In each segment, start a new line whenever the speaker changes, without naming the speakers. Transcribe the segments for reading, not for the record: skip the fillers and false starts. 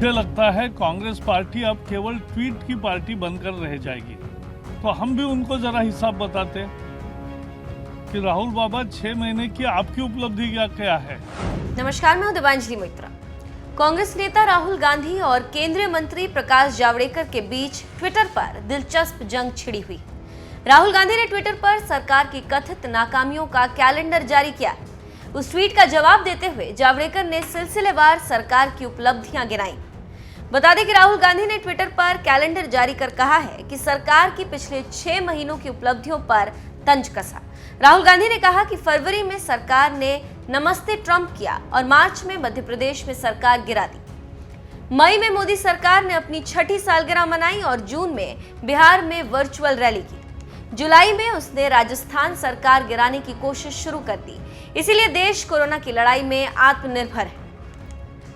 मुझे लगता है कांग्रेस पार्टी अब केवल ट्वीट की पार्टी बनकर रह जाएगी। तो हम भी उनको जरा हिसाब बताते कि राहुल बाबा 6 महीने की आपकी उपलब्धि क्या है।
नमस्कार, मैं हूं दिव्यांजलि मित्रा। कांग्रेस नेता राहुल गांधी और केंद्रीय मंत्री प्रकाश जावड़ेकर के बीच ट्विटर पर दिलचस्प जंग छिड़ी हुई। राहुल गांधी ने ट्विटर पर सरकार की कथित नाकामियों का कैलेंडर जारी किया। उस ट्वीट का जवाब देते हुए जावड़ेकर ने सिलसिलेवार सरकार की उपलब्धियां गिनाई। बता दें कि राहुल गांधी ने ट्विटर पर कैलेंडर जारी कर कहा है कि सरकार की पिछले 6 महीनों की उपलब्धियों पर तंज कसा। राहुल गांधी ने कहा कि फरवरी में सरकार ने नमस्ते ट्रंप किया और मार्च में मध्य प्रदेश में सरकार गिरा दी। मई में मोदी सरकार ने अपनी 6ठी सालगिरह मनाई और जून में बिहार में वर्चुअल रैली की। जुलाई में उसने राजस्थान सरकार गिराने की कोशिश शुरू कर दी। इसीलिए देश कोरोना की लड़ाई में आत्मनिर्भर है।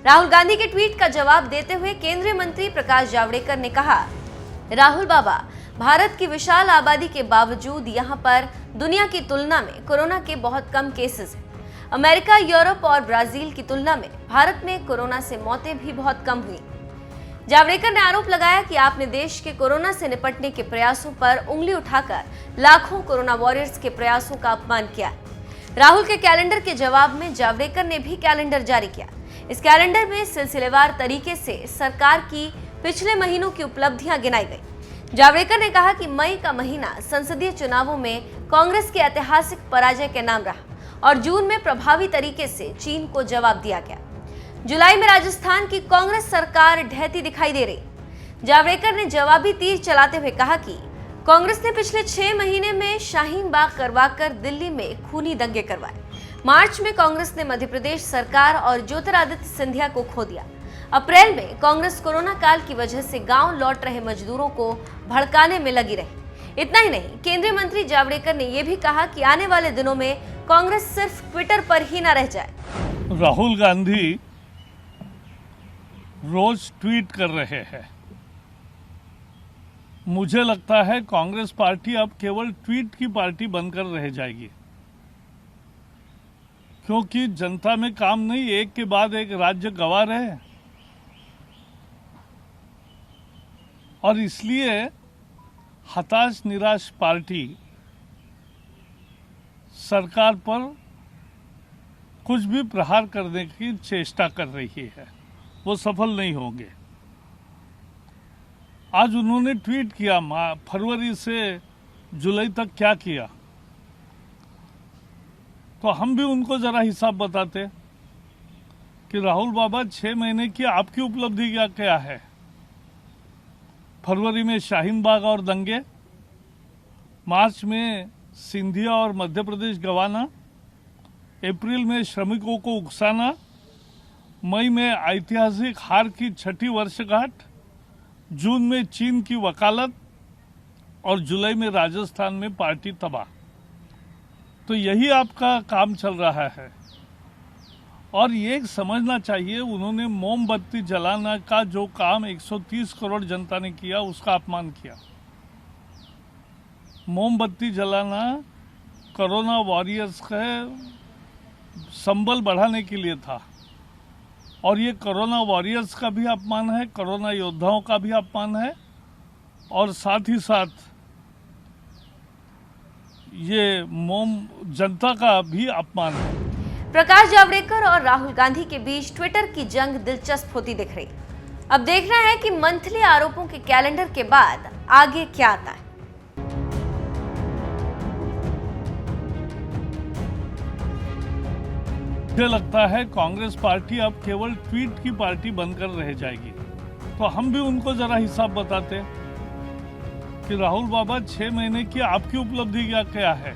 राहुल गांधी के ट्वीट का जवाब देते हुए केंद्रीय मंत्री प्रकाश जावड़ेकर ने कहा, राहुल बाबा, भारत की विशाल आबादी के बावजूद यहाँ पर दुनिया की तुलना में कोरोना के बहुत कम केसेस हैं। अमेरिका, यूरोप और ब्राजील की तुलना में भारत में कोरोना से मौतें भी बहुत कम हुई। जावड़ेकर ने आरोप लगाया कि आपने देश के कोरोना से निपटने के प्रयासों पर उंगली उठाकर लाखों कोरोना वॉरियर्स के प्रयासों का अपमान किया। राहुल के कैलेंडर के जवाब में जावड़ेकर ने भी कैलेंडर जारी किया। इस कैलेंडर में सिलसिलेवार तरीके से सरकार की पिछले महीनों की उपलब्धियां गिनाई गई। जावड़ेकर ने कहा कि मई का महीना संसदीय चुनावों में कांग्रेस के ऐतिहासिक पराजय के नाम रहा और जून में प्रभावी तरीके से चीन को जवाब दिया गया। जुलाई में राजस्थान की कांग्रेस सरकार ढहती दिखाई दे रही। जावड़ेकर ने जवाबी तीर चलाते हुए कहा कि कांग्रेस ने पिछले 6 महीने में शाहीन बाग करवाकर दिल्ली में खूनी दंगे करवाए। मार्च में कांग्रेस ने मध्य प्रदेश सरकार और ज्योतिरादित्य सिंधिया को खो दिया। अप्रैल में कांग्रेस कोरोना काल की वजह से गांव लौट रहे मजदूरों को भड़काने में लगी रही। इतना ही नहीं, केंद्रीय मंत्री जावड़ेकर ने यह भी कहा कि आने वाले दिनों में कांग्रेस सिर्फ ट्विटर पर ही न रह जाए।
राहुल गांधी रोज ट्वीट कर रहे हैं। मुझे लगता है कांग्रेस पार्टी अब केवल ट्वीट की पार्टी बनकर रह जाएगी, क्योंकि जनता में काम नहीं, एक के बाद एक राज्य गंवा रहे और इसलिए हताश निराश पार्टी सरकार पर कुछ भी प्रहार करने की चेष्टा कर रही है। वो सफल नहीं होंगे। आज उन्होंने ट्वीट किया फरवरी से जुलाई तक क्या किया, तो हम भी उनको जरा हिसाब बताते कि राहुल बाबा 6 महीने की आपकी उपलब्धि क्या है। फरवरी में शाहीन बाग और दंगे, मार्च में सिंधिया और मध्य प्रदेश गंवाना, अप्रैल में श्रमिकों को उकसाना, मई में ऐतिहासिक हार की 6ठी वर्षगांठ, जून में चीन की वकालत और जुलाई में राजस्थान में पार्टी तबाह। तो यही आपका काम चल रहा है और ये समझना चाहिए, उन्होंने मोमबत्ती जलाना का जो काम 130 करोड़ जनता ने किया उसका अपमान किया। मोमबत्ती जलाना कोरोना वॉरियर्स का संबल बढ़ाने के लिए था और ये कोरोना वॉरियर्स का भी अपमान है, कोरोना योद्धाओं का भी अपमान है और साथ ही साथ ये जनता का भी अपमान है।
प्रकाश जावड़ेकर और राहुल गांधी के बीच ट्विटर की जंग दिलचस्प होती दिख रही। अब देखना है कि मंथली आरोपों के कैलेंडर के बाद आगे क्या आता है।
मुझे लगता है कांग्रेस पार्टी अब केवल ट्वीट की पार्टी बनकर रह जाएगी। तो हम भी उनको जरा हिसाब बताते कि राहुल बाबा 6 महीने की आपकी उपलब्धि क्या है।